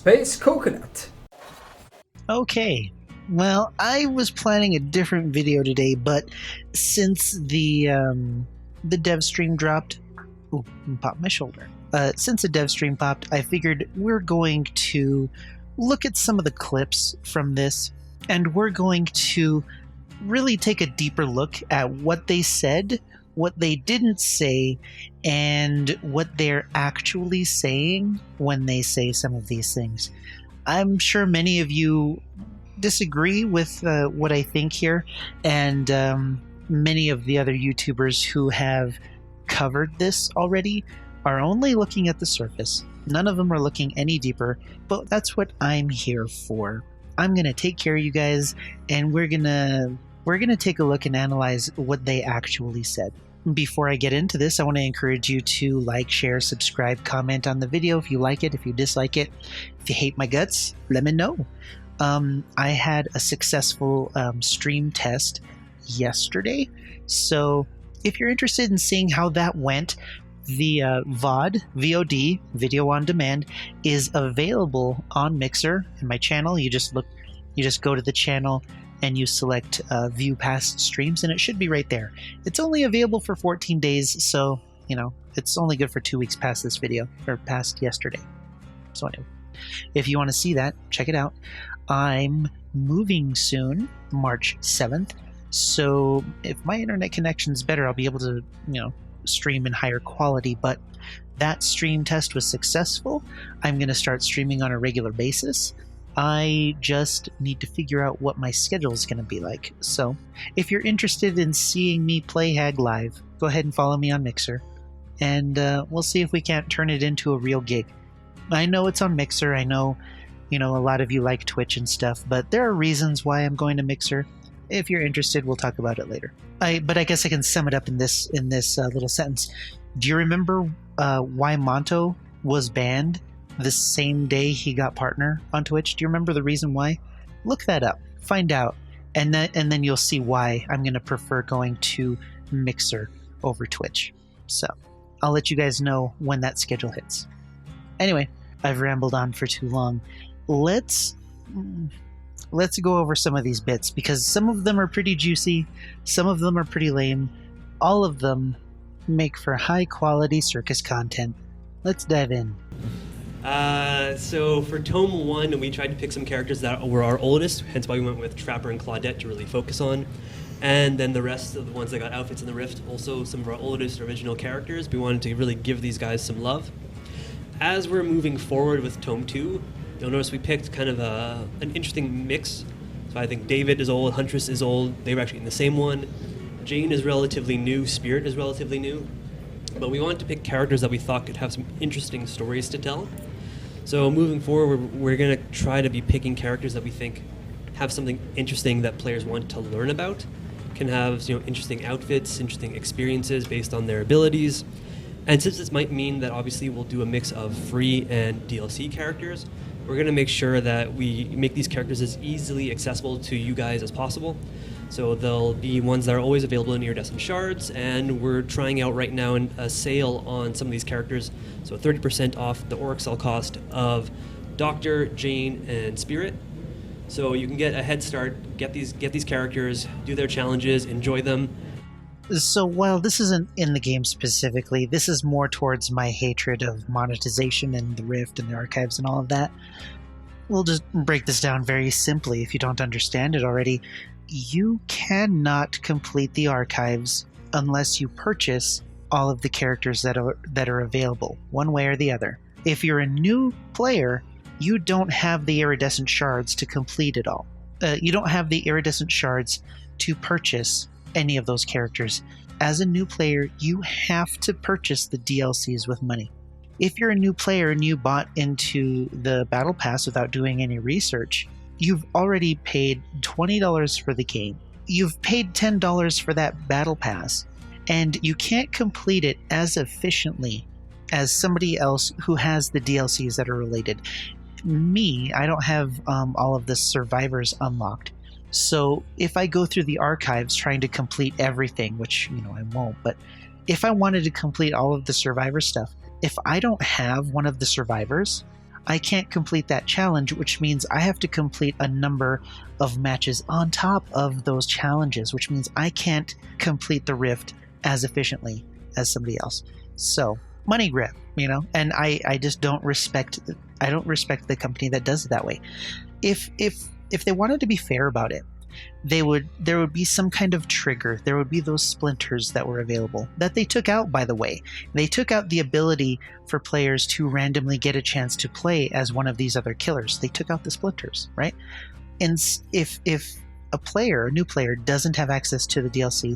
Space Coconut. Okay, well, I was planning a different video today, but since the dev stream dropped, ooh, popped my shoulder. Since the dev stream popped, I figured we're going to look at some of the clips from this, and we're going to really take a deeper look at what they said, what they didn't say, and what they're actually saying when they say some of these things. I'm sure many of you disagree with what I think here, and many of the other YouTubers who have covered this already are only looking at the surface. None of them are looking any deeper, but that's what I'm here for. I'm gonna take care of you guys, and we're gonna take a look and analyze what they actually said. Before I get into this, I want to encourage you to like, share, subscribe, comment on the video if you like it, if you dislike it. If you hate my guts, let me know. I had a successful stream test yesterday, so if you're interested in seeing how that went, the VOD, Video on Demand, is available on Mixer in my channel. You just go to the channel and you select view past streams, and it should be right there. It's only available for 14 days, so, you know, it's only good for 2 weeks past this video, or past yesterday. So anyway, if you want to see that, check it out. I'm moving soon, March 7th, so if my internet connection's better, I'll be able to, you know, stream in higher quality, but that stream test was successful. I'm going to start streaming on a regular basis. I just need to figure out what my schedule is going to be like. So if you're interested in seeing me play Hag live, go ahead and follow me on Mixer, and we'll see if we can't turn it into a real gig. I know it's on Mixer. I know, you know, a lot of you like Twitch and stuff, but there are reasons why I'm going to Mixer. If you're interested, we'll talk about it later. But I guess I can sum it up in this little sentence. Do you remember why Monto was banned the same day he got partner on Twitch? Do you remember the reason why? Look that up, find out, and then you'll see why I'm going to prefer going to Mixer over Twitch. So I'll let you guys know when that schedule hits. Anyway, I've rambled on for too long. Let's go over some of these bits, because some of them are pretty juicy, some of them are pretty lame. All of them make for high quality circus content. Let's dive in. So for Tome 1, we tried to pick some characters that were our oldest, hence why we went with Trapper and Claudette to really focus on. And then the rest of the ones that got outfits in the Rift, also some of our oldest original characters. We wanted to really give these guys some love. As we're moving forward with Tome 2, you'll notice we picked kind of an interesting mix. So I think David is old, Huntress is old, they were actually in the same one. Jane is relatively new, Spirit is relatively new. But we wanted to pick characters that we thought could have some interesting stories to tell. So moving forward, we're going to try to be picking characters that we think have something interesting that players want to learn about, can have, you know, interesting outfits, interesting experiences based on their abilities. And since this might mean that obviously we'll do a mix of free and DLC characters, we're going to make sure that we make these characters as easily accessible to you guys as possible. So they'll be ones that are always available in iridescent shards, and we're trying out right now a sale on some of these characters, so 30% off the Orexel cost of Doctor, Jane, and Spirit. So you can get a head start, get these characters, do their challenges, enjoy them. So while this isn't in the game specifically, this is more towards my hatred of monetization and the Rift and the archives and all of that. We'll just break this down very simply if you don't understand it already. You cannot complete the archives unless you purchase all of the characters that are available, one way or the other. If you're a new player, you don't have the iridescent shards to complete it all. You don't have the iridescent shards to purchase any of those characters. As a new player, you have to purchase the DLCs with money. If you're a new player and you bought into the Battle Pass without doing any research, you've already paid $20 for the game. You've paid $10 for that Battle Pass, and you can't complete it as efficiently as somebody else who has the DLCs that are related. Me, I don't have all of the survivors unlocked. So if I go through the archives trying to complete everything, which, you know, I won't, but if I wanted to complete all of the survivor stuff, if I don't have one of the survivors, I can't complete that challenge, which means I have to complete a number of matches on top of those challenges, which means I can't complete the rift as efficiently as somebody else. So money grab, and I just don't respect the company that does it that way. If they wanted to be fair about it, there would be some kind of trigger. There would be those splinters that were available that they took out, by the way. They took out the ability for players to randomly get a chance to play as one of these other killers. They took out the splinters, right? And if a new player doesn't have access to the DLC,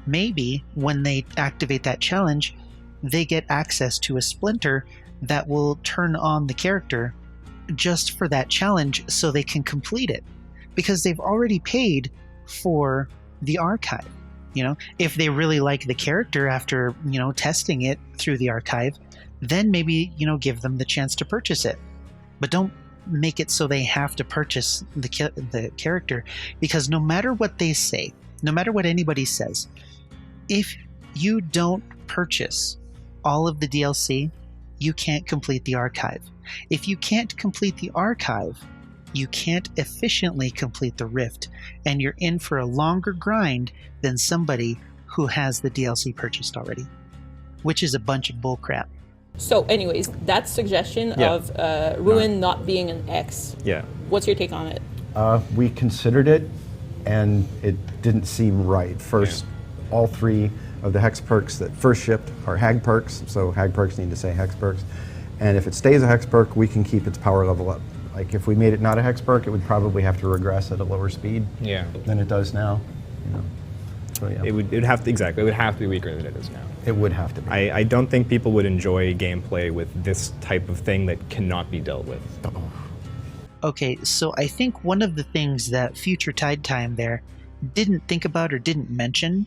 maybe when they activate that challenge, they get access to a splinter that will turn on the character just for that challenge so they can complete it, because they've already paid for the archive. If they really like the character after testing it through the archive, then maybe give them the chance to purchase it, but don't make it so they have to purchase the character, because no matter what they say, no matter what anybody says, if you don't purchase all of the DLC, you can't complete the archive. If you can't complete the archive, you can't efficiently complete the rift, and you're in for a longer grind than somebody who has the DLC purchased already, which is a bunch of bullcrap. So anyways, that suggestion of Ruin not being an X, what's your take on it? We considered it, and it didn't seem right. First, all 3 of the Hex Perks that first shipped are Hag Perks, so Hag Perks need to say Hex Perks. And if it stays a Hex Perk, we can keep its power level up. Like if we made it not a Hex Perk, it would probably have to regress at a lower speed than it does now. So, It would have to, exactly. It would have to be weaker than it is now. It would have to be. I don't think people would enjoy gameplay with this type of thing that cannot be dealt with. Okay, so I think one of the things that Future Tide Time there didn't think about or didn't mention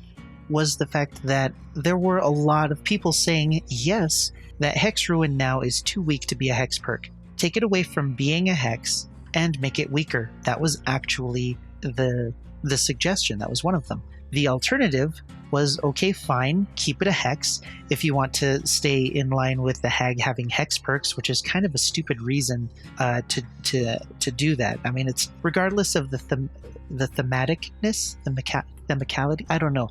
was the fact that there were a lot of people saying, yes, that Hex Ruin now is too weak to be a Hex perk. Take it away from being a Hex and make it weaker. That was actually the suggestion. That was one of them. The alternative was, okay, fine, keep it a Hex if you want to stay in line with the Hag having Hex perks, which is kind of a stupid reason to do that. I mean, it's regardless of the thematicness, the themicality, I don't know.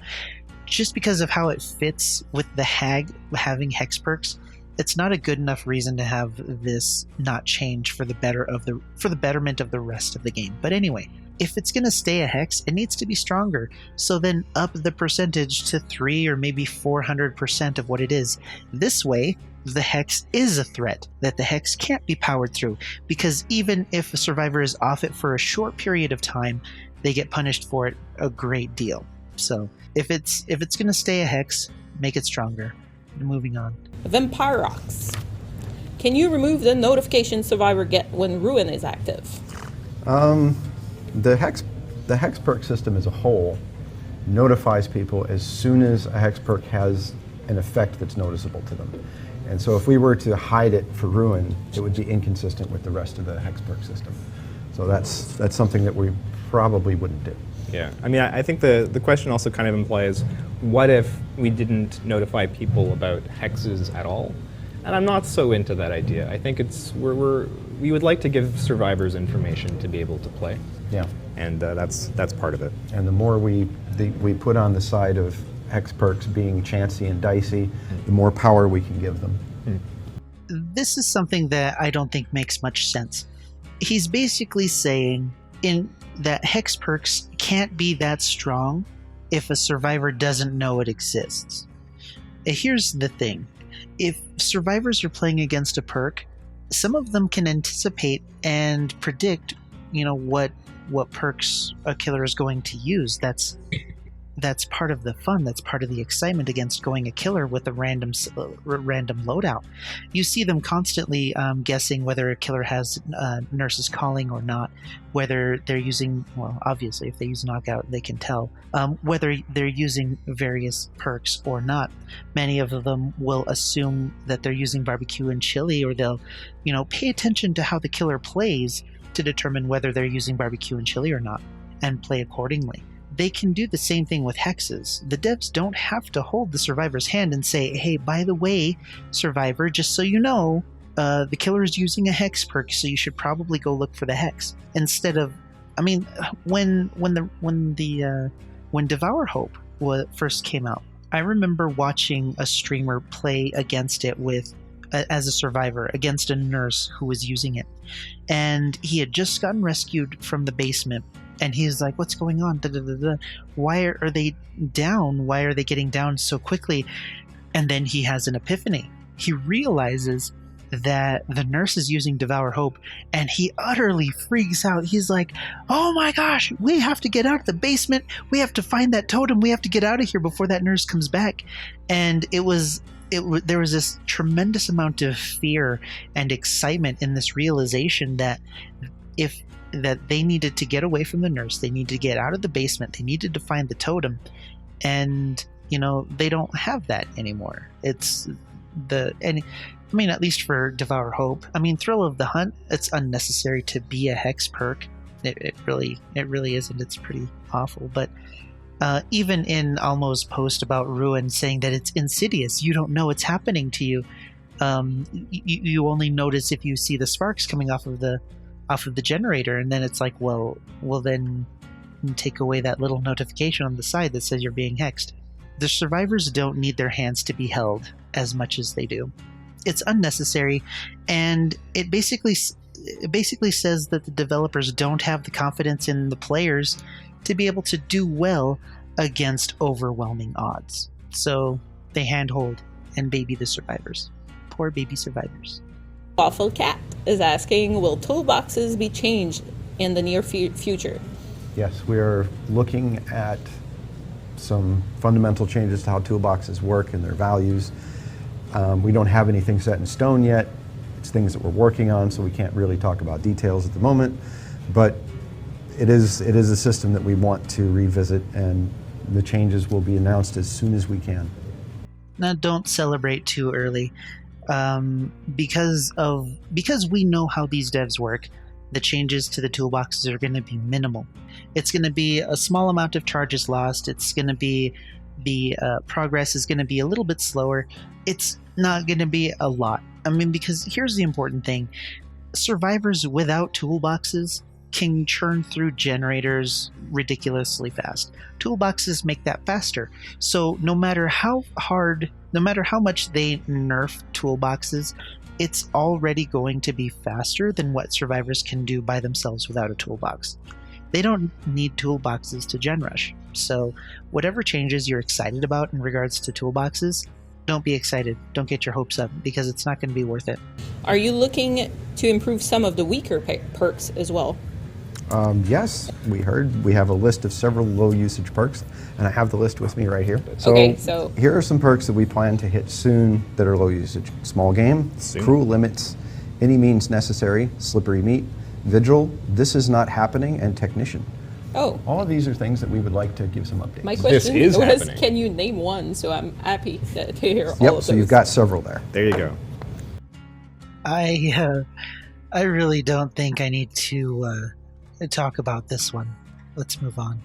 Just because of how it fits with the Hag having Hex perks, it's not a good enough reason to have this not change for the betterment of the rest of the game. But anyway, if it's going to stay a Hex, it needs to be stronger. So then up the percentage to 3 or maybe 400% of what it is. This way, the Hex is a threat that the Hex can't be powered through, because even if a survivor is off it for a short period of time, they get punished for it a great deal. So if it's going to stay a Hex, make it stronger. Moving on. Vampirox. Can you remove the notification survivor get when Ruin is active? The Hex perk system as a whole notifies people as soon as a Hex perk has an effect that's noticeable to them. And so if we were to hide it for Ruin, it would be inconsistent with the rest of the Hex perk system. So that's something that we probably wouldn't do. Yeah, I mean, I think the question also kind of implies, what if we didn't notify people about hexes at all? And I'm not so into that idea. I think we would like to give survivors information to be able to play. Yeah, and that's part of it. And the more we put on the side of Hex perks being chancy and dicey, the more power we can give them. This is something that I don't think makes much sense. He's basically saying that Hex perks can't be that strong if a survivor doesn't know it exists. Here's the thing. If survivors are playing against a perk, some of them can anticipate and predict, what perks a killer is going to use. That's part of the fun. That's part of the excitement against going a killer with a random loadout. You see them constantly guessing whether a killer has Nurse's Calling or not, whether they're using, well, obviously if they use Knockout they can tell, whether they're using various perks or not. Many of them will assume that they're using Barbecue and Chili, or they'll pay attention to how the killer plays to determine whether they're using Barbecue and Chili or not, and play accordingly. They can do the same thing with hexes. The devs don't have to hold the survivor's hand and say, hey, by the way, survivor, just so you know, the killer is using a Hex perk, so you should probably go look for the Hex instead of. I mean, when Devour Hope first came out, I remember watching a streamer play against it as a survivor against a nurse who was using it, and he had just gotten rescued from the basement. And he's like, "What's going on? Da, da, da, da. Why are they down? Why are they getting down so quickly?" And then he has an epiphany. He realizes that the nurse is using Devour Hope, and he utterly freaks out. He's like, "Oh my gosh, we have to get out of the basement. We have to find that totem. We have to get out of here before that nurse comes back." And there was this tremendous amount of fear and excitement in this realization that they needed to get away from the nurse. They needed to get out of the basement. They needed to find the totem. And, they don't have that anymore. At least for Devour Hope. I mean, Thrill of the Hunt, it's unnecessary to be a Hex perk. It really isn't. It's pretty awful. But even in Almo's post about Ruin saying that it's insidious, you don't know what's happening to you. You only notice if you see the sparks coming off of the generator, and then it's like, well then take away that little notification on the side that says you're being hexed. The survivors don't need their hands to be held as much as they do. It's unnecessary, and it basically says that the developers don't have the confidence in the players to be able to do well against overwhelming odds. So they handhold and baby the survivors. Poor baby survivors. Waffle Cat is asking, will toolboxes be changed in the near future? Yes, we are looking at some fundamental changes to how toolboxes work and their values. We don't have anything set in stone yet. It's things that we're working on, so we can't really talk about details at the moment. But it is a system that we want to revisit, and the changes will be announced as soon as we can. Now, don't celebrate too early. Because we know how these devs work, the changes to the toolboxes are going to be minimal. It's going to be a small amount of charges lost. It's going to be the progress is going to be a little bit slower. It's not going to be a lot. I mean, because here's the important thing: survivors without toolboxes can churn through generators ridiculously fast. Toolboxes make that faster. So no matter how much they nerf toolboxes, it's already going to be faster than what survivors can do by themselves without a toolbox. They don't need toolboxes to gen rush. So whatever changes you're excited about in regards to toolboxes, don't be excited. Don't get your hopes up, because it's not going to be worth it. Are you looking to improve some of the weaker perks as well? Yes, we have a list of several low usage perks, and I have the list with me right here. So here are some perks that we plan to hit soon that are low usage: small game, cruel limits, any means necessary, slippery meat, vigil, this is not happening, and technician. Oh. All of these are things that we would like to give some updates. My question is was, happening. can you name one? So I'm happy to hear all of Yep, those. so you've got several there. There you go. I really don't think I need to talk about this one. Let's move on.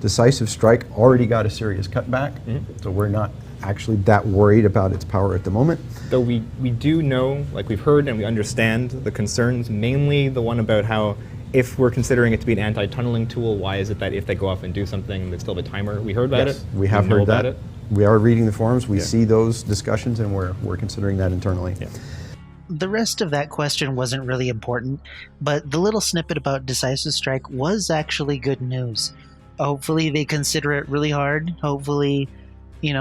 Decisive Strike already got a serious cutback, so we're not actually that worried about its power at the moment. Though we do know, like we've heard and we understand the concerns, mainly the one about how if we're considering it to be an anti-tunneling tool, why is it that if they go off and do something, they still have a timer? We heard about it. We have heard that. We are reading the forums. We Yeah. see those discussions, and we're considering that internally. Yeah. The rest of that question wasn't really important, but the little snippet about Decisive Strike was actually good news. Hopefully they consider it really hard. Hopefully,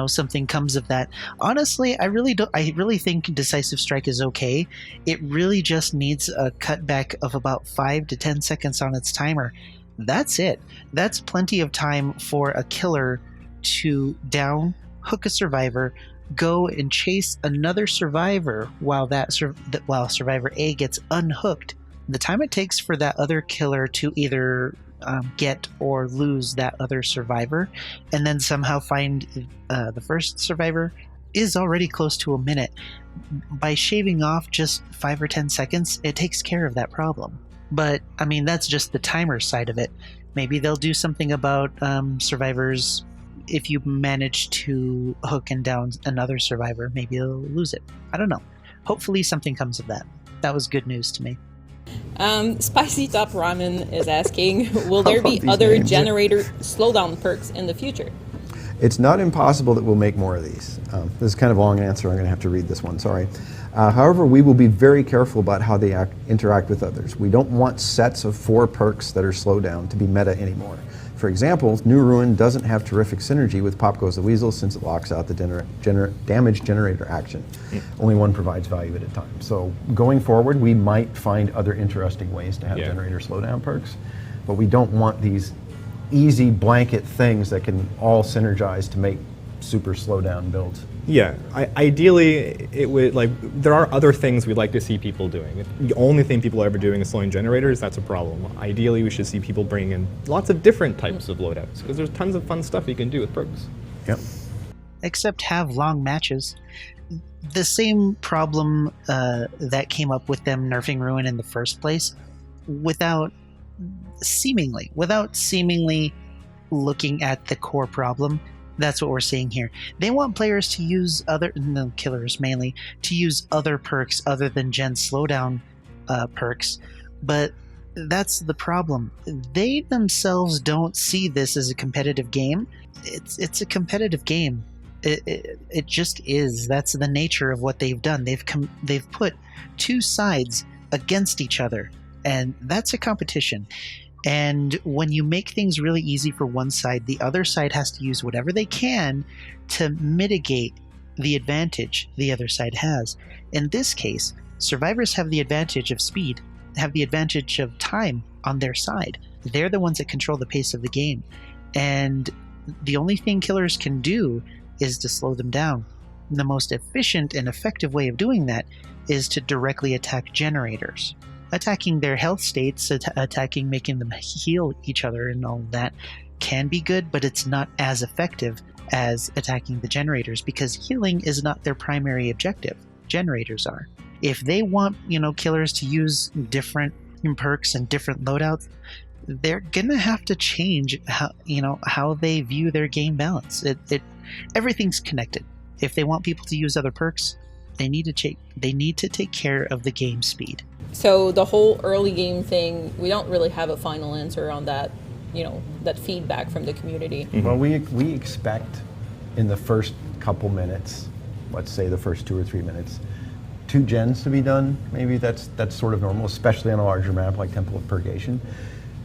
something comes of that. Honestly, I really think Decisive Strike is okay. It really just needs a cutback of about 5 to 10 seconds on its timer. That's it. That's plenty of time for a killer to hook a survivor, go and chase another survivor while survivor A gets unhooked. The time it takes for that other killer to either get or lose that other survivor and then somehow find the first survivor is already close to a minute. By shaving off just 5 or 10 seconds, it takes care of that problem. But I mean, that's just the timer side of it. Maybe they'll do something about survivors. If you manage to hook and down another survivor, maybe they'll lose it. I don't know. hopefully something comes of that. That was good news to me. Spicy Top Ramen is asking, will there be These other names. generator slowdown perks in the future? It's not impossible that we'll make more of these. This is kind of a long answer. I'm going to have to read this one. Sorry. However, we will be very careful about how they interact with others. We don't want sets of 4 perks that are slowdown to be meta anymore. For example, New Ruin doesn't have terrific synergy with Pop Goes the Weasel since it locks out the damage generator action. Only one provides value at a time. So going forward, we might find other interesting ways to have generator slowdown perks, but we don't want these easy blanket things that can all synergize to make super slowdown builds. Yeah, ideally, it would, like, there are other things we'd like to see people doing. If the only thing people are ever doing is slowing generators, that's a problem. Ideally, we should see people bringing in lots of different types of loadouts, because there's tons of fun stuff you can do with perks. Yep. Except have long matches. The same problem that came up with them nerfing Ruin in the first place, without seemingly looking at the core problem. That's what we're seeing here. They want players to use killers mainly, to use other perks other than Gen slowdown perks, but that's the problem. They themselves don't see this as a competitive game. It's a competitive game. It just is. That's the nature of what they've done. They've put 2 sides against each other, and that's a competition. And when you make things really easy for one side, the other side has to use whatever they can to mitigate the advantage the other side has. In this case, survivors have the advantage of speed, have the advantage of time on their side. They're the ones that control the pace of the game. And the only thing killers can do is to slow them down. And the most efficient and effective way of doing that is to directly attack generators. Attacking their health states, making them heal each other and all that can be good, but it's not as effective as attacking the generators, because healing is not their primary objective. Generators are. If they want, killers to use different perks and different loadouts, they're gonna have to change how they view their game balance. Everything's connected. If they want people to use other perks, they need to take care of the game speed. So the whole early game thing, we don't really have a final answer on that, that feedback from the community. Well, we expect in the first couple minutes, let's say the first 2 or 3 minutes, 2 gens to be done. Maybe that's sort of normal, especially on a larger map like Temple of Purgation.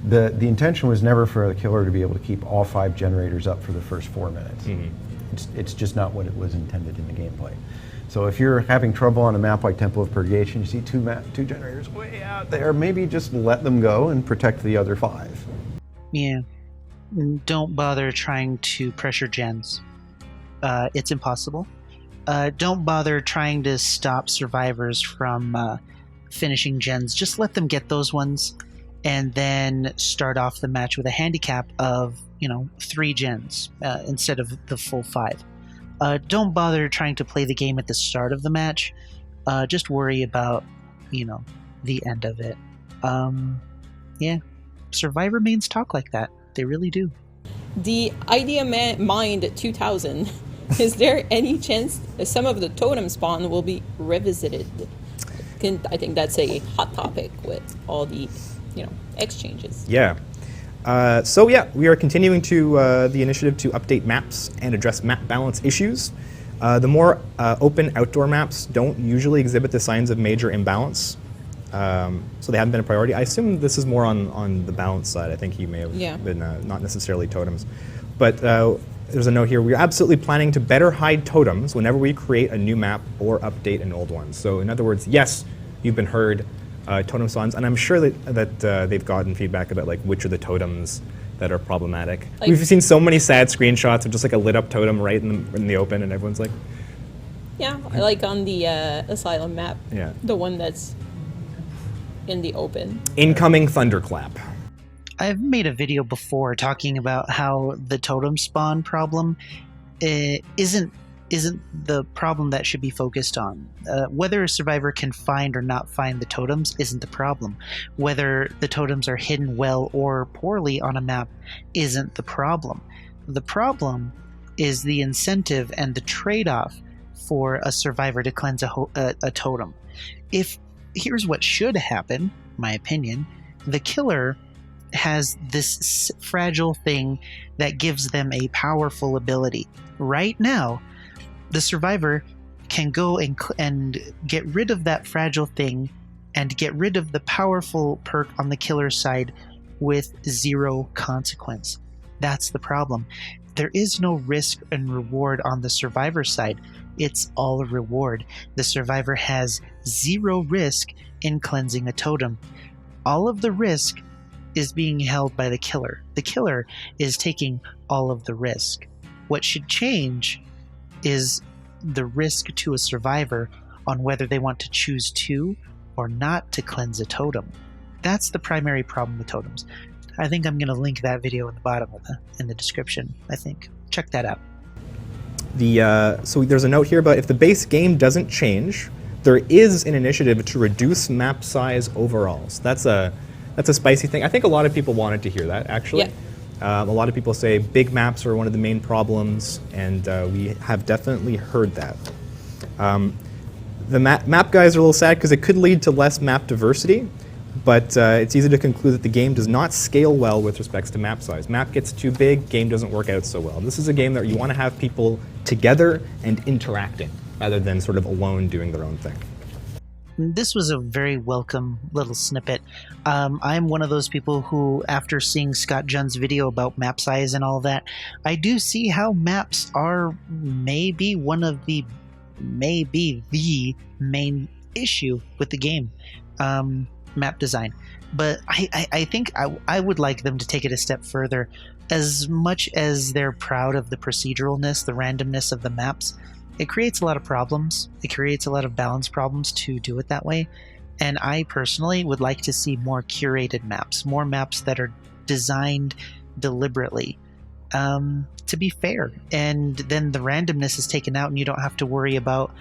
The intention was never for the killer to be able to keep all 5 generators up for the first 4 minutes. It's just not what it was intended in the gameplay. So if you're having trouble on a map like Temple of Purgation, you see 2 generators way out there, maybe just let them go and protect the other 5. Yeah. Don't bother trying to pressure gens. It's impossible. Don't bother trying to stop survivors from finishing gens. Just let them get those ones and then start off the match with a handicap of, 3 gens instead of the full 5. Don't bother trying to play the game at the start of the match. Just worry about, the end of it. Yeah, Survivor mains talk like that. They really do. The Idea Mind 2000. Is there any chance that some of the totem spawn will be revisited? I think that's a hot topic with all the, exchanges. Yeah. We are continuing to the initiative to update maps and address map balance issues. The more open outdoor maps don't usually exhibit the signs of major imbalance, so they haven't been a priority. I assume this is more on the balance side. I think he may have been not necessarily totems. But there's a note here. We're absolutely planning to better hide totems whenever we create a new map or update an old one. So in other words, yes, you've been heard. Totem spawns, and I'm sure that they've gotten feedback about which are the totems that are problematic. We've seen so many sad screenshots of just a lit up totem right in the open, and everyone's like, yeah, like on the Asylum map. Yeah, the one that's in the open. Incoming thunderclap. I've made a video before talking about how the totem spawn problem isn't the problem that should be focused on. Whether a survivor can find or not find the totems isn't the problem. Whether the totems are hidden well or poorly on a map isn't the problem. The problem is the incentive and the trade-off for a survivor to cleanse a totem. Here's what should happen, my opinion. The killer has this fragile thing that gives them a powerful ability. Right now, the survivor can go and get rid of that fragile thing and get rid of the powerful perk on the killer's side with 0 consequence. That's the problem. There is no risk and reward on the survivor side. It's all a reward. The survivor has 0 risk in cleansing a totem. All of the risk is being held by the killer. The killer is taking all of the risk. What should change is the risk to a survivor on whether they want to choose to or not to cleanse a totem. That's the primary problem with totems. I think I'm going to link that video in the bottom in the description. I think check that out. So there's a note here about if the base game doesn't change, there is an initiative to reduce map size overall. So that's a spicy thing. I think a lot of people wanted to hear that, actually. Yeah. A lot of people say big maps are one of the main problems, and we have definitely heard that. The map guys are a little sad because it could lead to less map diversity, but it's easy to conclude that the game does not scale well with respects to map size. Map gets too big, game doesn't work out so well. This is a game that you want to have people together and interacting, rather than sort of alone doing their own thing. This was a very welcome little snippet. I'm one of those people who, after seeing Scott Junn's video about map size and all that, I do see how maps are maybe the main issue with the game, map design. But I think I would like them to take it a step further. As much as they're proud of the proceduralness, the randomness of the maps, it creates a lot of problems. It creates a lot of balance problems to do it that way. And I personally would like to see more curated maps, more maps that are designed deliberately to be fair. And then the randomness is taken out and you don't have to worry about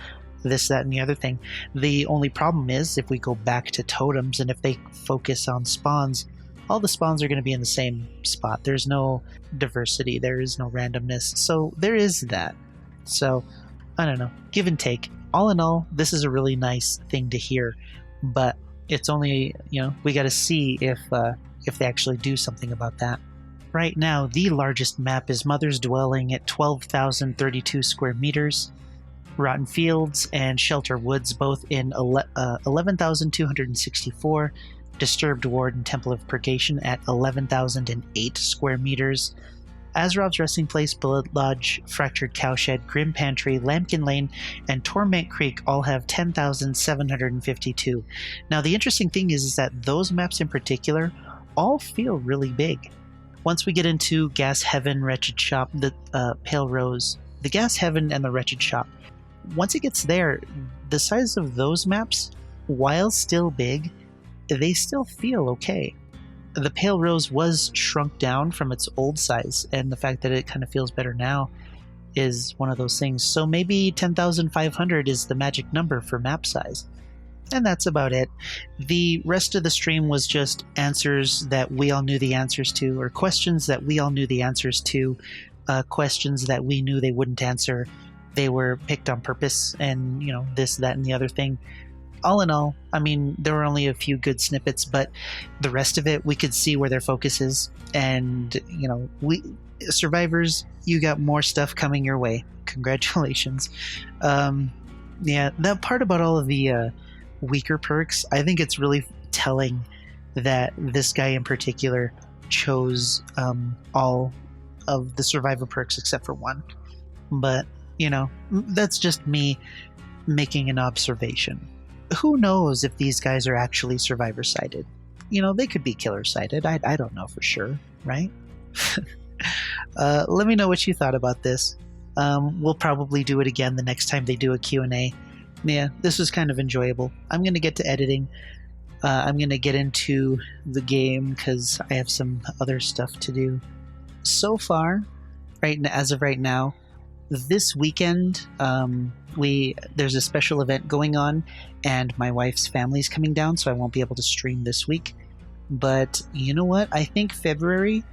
this, that, and the other thing. The only problem is if we go back to totems and if they focus on spawns, all the spawns are going to be in the same spot. There's no diversity. There is no randomness. So there is that. So I don't know, give and take. All in all, this is a really nice thing to hear, but it's only, we got to see if they actually do something about that. Right now, the largest map is Mother's Dwelling at 12,032 square meters. Rotten Fields and Shelter Woods both in 11,264. Disturbed Ward and Temple of Purgation at 11,008 square meters. Azerov's Resting Place, Blood Lodge, Fractured Cowshed, Grim Pantry, Lambkin Lane, and Torment Creek all have 10,752. Now, the interesting thing is that those maps in particular all feel really big. Once we get into Gas Heaven, Wretched Shop, the Pale Rose, the Gas Heaven and the Wretched Shop, once it gets there, the size of those maps, while still big, they still feel okay. The Pale Rose was shrunk down from its old size, and the fact that it kind of feels better now is one of those things. So maybe 10,500 is the magic number for map size. And that's about it. The rest of the stream was just answers that we all knew the answers to, or questions that we all knew the answers to, questions that we knew they wouldn't answer. They were picked on purpose, and this, that, and the other thing. All in all, I mean, there were only a few good snippets, but the rest of it, we could see where their focus is. And, we survivors, you got more stuff coming your way. Congratulations. Yeah, that part about all of the weaker perks, I think it's really telling that this guy in particular chose all of the survivor perks except for one. But, that's just me making an observation. Who knows if these guys are actually survivor-sided? They could be killer-sided. I don't know for sure, right? Let me know what you thought about this. We'll probably do it again the next time they do a Q&A. Yeah, this was kind of enjoyable. I'm going to get to editing. I'm going to get into the game because I have some other stuff to do. So far, as of right now, this weekend, there's a special event going on, and my wife's family's coming down, so I won't be able to stream this week. But you know what? I think February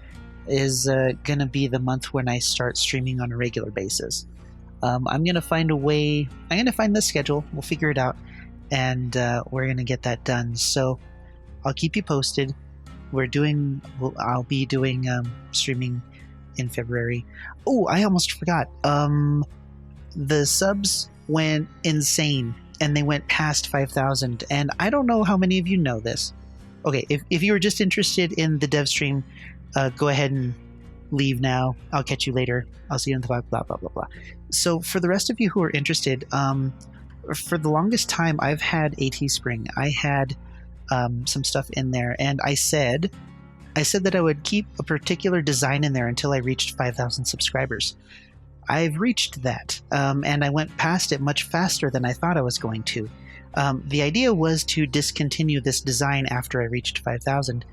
is gonna be the month when I start streaming on a regular basis. I'm gonna find a way. I'm gonna find the schedule. We'll figure it out, and we're gonna get that done. So I'll keep you posted. I'll be doing streaming in February. Oh, I almost forgot. The subs went insane, and they went past 5,000. And I don't know how many of you know this. Okay, if you were just interested in the dev stream, go ahead and leave now. I'll catch you later. I'll see you in the vlog, blah, blah, blah, blah. So for the rest of you who are interested, for the longest time, I've had AT Spring. I had some stuff in there, and I said that I would keep a particular design in there until I reached 5,000 subscribers. I've reached that, and I went past it much faster than I thought I was going to. The idea was to discontinue this design after I reached 5,000,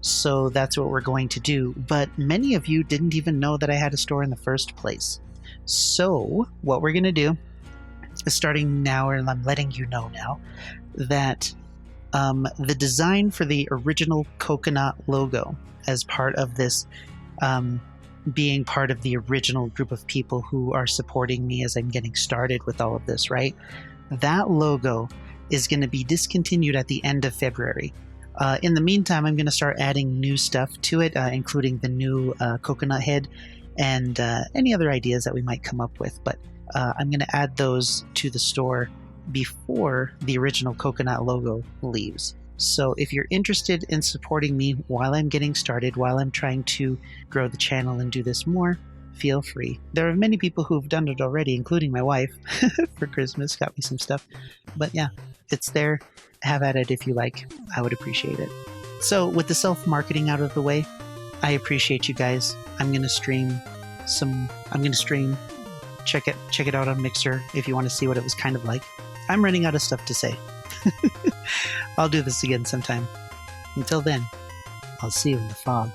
so that's what we're going to do. But many of you didn't even know that I had a store in the first place. So what we're going to do is, starting now, and I'm letting you know now, that the design for the original coconut logo, as part of this being part of the original group of people who are supporting me as I'm getting started with all of this, right? That logo is going to be discontinued at the end of February. In the meantime, I'm going to start adding new stuff to it, including the new coconut head and any other ideas that we might come up with. But I'm going to add those to the store before the original coconut logo leaves. So if you're interested in supporting me while I'm getting started, while I'm trying to grow the channel and do this more, feel free. There are many people who have done it already, including my wife for Christmas, got me some stuff. But yeah, it's there. Have at it if you like. I would appreciate it. So with the self-marketing out of the way, I appreciate you guys. I'm going to stream. Check it out on Mixer if you want to see what it was kind of like. I'm running out of stuff to say. I'll do this again sometime. Until then, I'll see you in the fog.